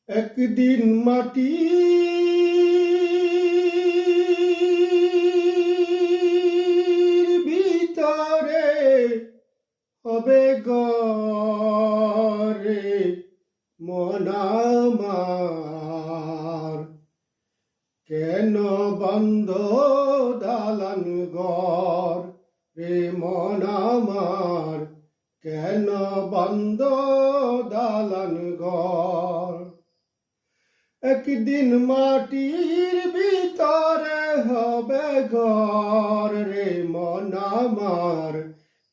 একদিন মাটির ভিতরে হবে ঘরে মন আমার। কেন বন্ধ দালান ঘর রে মন আমার, কেন বন্ধ দালান ঘর? একদিন মাটির ভিতরে হবে ঘর রে মন আমার,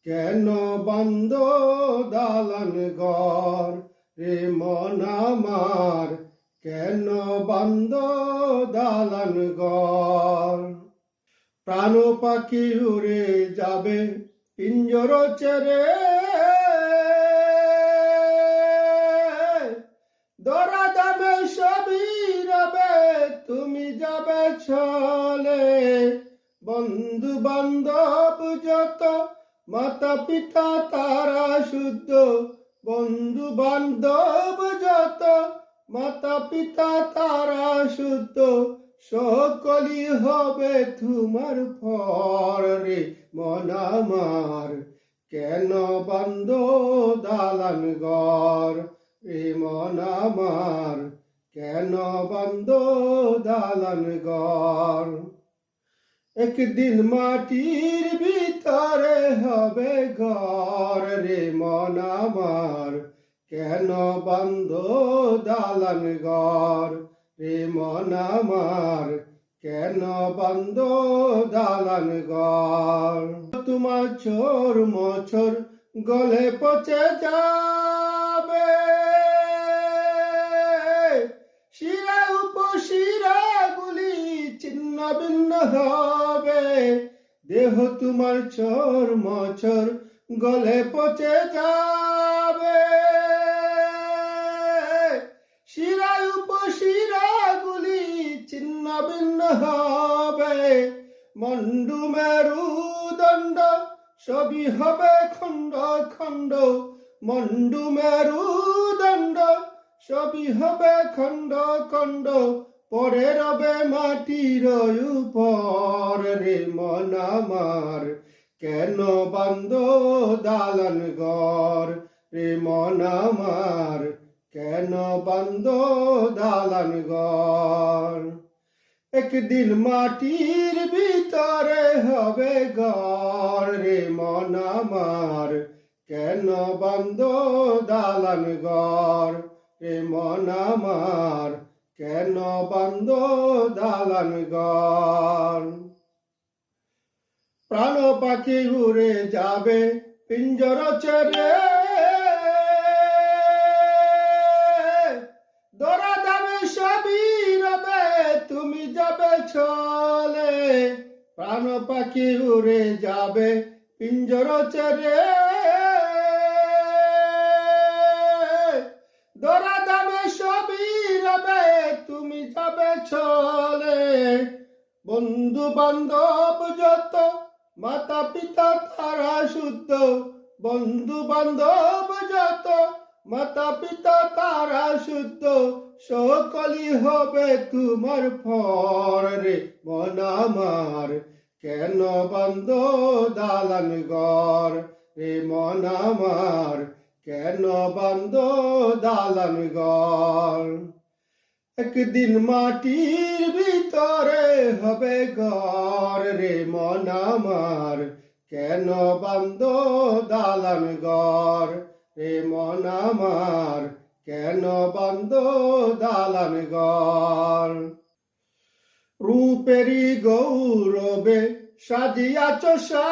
কেন বন্ধ দালান ঘর রে মন আমার, কেন বন্ধ দালান ঘর? প্রাণ পাখি উড়ে যাবে পিঞ্জর ছেড়ে, দরা দামে সবই রবে তুমি যাবে চলে। বন্ধু বান্ধব যত মাতা পিতা তারা শুদ্ধ, বন্ধু বান্ধব যত মাতা পিতা তারা শুদ্ধ, সকলই হবে তোমার পর রে মন আমার, কেন বন্ধ দালান ঘর রে মন আমার, কেন বন্ধ দালান ঘর? একদিন মাটির ভিতরে হবে ঘর রে মন আমার, কেন বন্ধ দালান ঘর রে মন আমার, কেন বন্ধ দালান ঘর? তোমার চোর মছর গলে পচে যাবে, শিরা উপশিরা গুলি ছিন্ন ভিন্ন হবে। দেহ তোমার চোর মছর গলে পচে যাবে, শিরা উপশিরা গুলি ছিন্ন ভিন্ন হবে। মন্ডু মেরুদণ্ড সবই হবে খণ্ড খণ্ড, মন্ডু মেরুদণ্ড সবই হবে খণ্ড খণ্ড, পরে রবে মাটির উপর রে মন আমার, কেন বন্ধ দালান ঘর রে মন আমার, কেন বন্ধ দালান ঘর? একদিন মাটির ভিতরে হবে ঘর রে মন আমার, কেন বন্ধ দালান ঘর রে মন আমার, কেন বন্ধ দালান ঘর? প্রাণ পাখি উড়ে যাবে পিঞ্জর ছেড়ে, দরা দামে সবই রবে তুমি যাবে চলে। প্রাণ পাখি উড়ে যাবে পিঞ্জর ছেড়ে, দরা দামে সবই রবে তুমি যাবে চলে। বন্ধু বান্ধব যত মাতা পিতা তারা শুদ্ধ, বন্ধু বান্ধব যত মাতা পিতা তারা শুদ্ধ, সকলই হবে তোমার পর রে মন আমার, কেন বন্ধ দালান ঘর রে মন আমার, কেন বন্ধ দালান ঘর? একদিন মাটির ভিতরে হবে ঘর রে মন আমার, কেন বন্ধ দালান ঘর রে মন আমার, কেন বন্ধ দালান ঘর? রূপেরি গৌরবে সাজিয়াছ সাজ,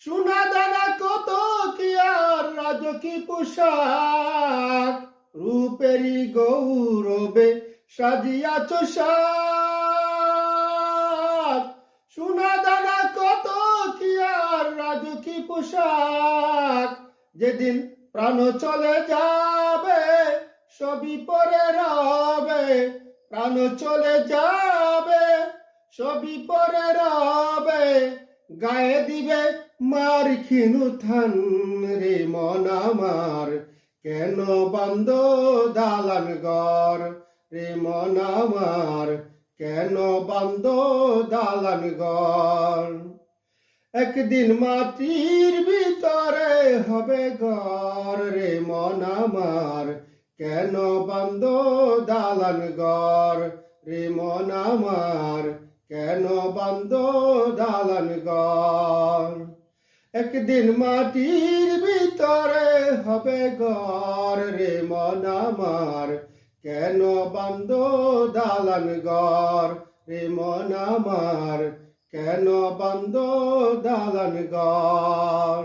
সোনা দানা কত কি আর রাজকী পোশাক। রূপেরি গৌরবে সাজিয়াছ সাজ, সোনা দানা কত কি আর রাজকী পোশাক। যেদিন প্রাণ চলে যাবে সবই পরে রবে, প্রাণ চলে যাবে সবই পরে রবে। গায়ে দিবে মারিখিনু থান রে মন আমার, কেন বন্ধ দালান ঘর রে মন আমার, কেন বন্ধ দালান ঘর। একদিন মাটির ভিতরে হবে ঘর রে মন আমার, কেন বন্ধ দালান ঘর রে মন আমার, কেন বন্ধ দালান ঘর। একদিন মাটির ভিতরে হবে ঘর রে মন আমার, কেন বন্ধ দালান ঘর রে মন আমার, কেন বন্ধ দালান ঘর।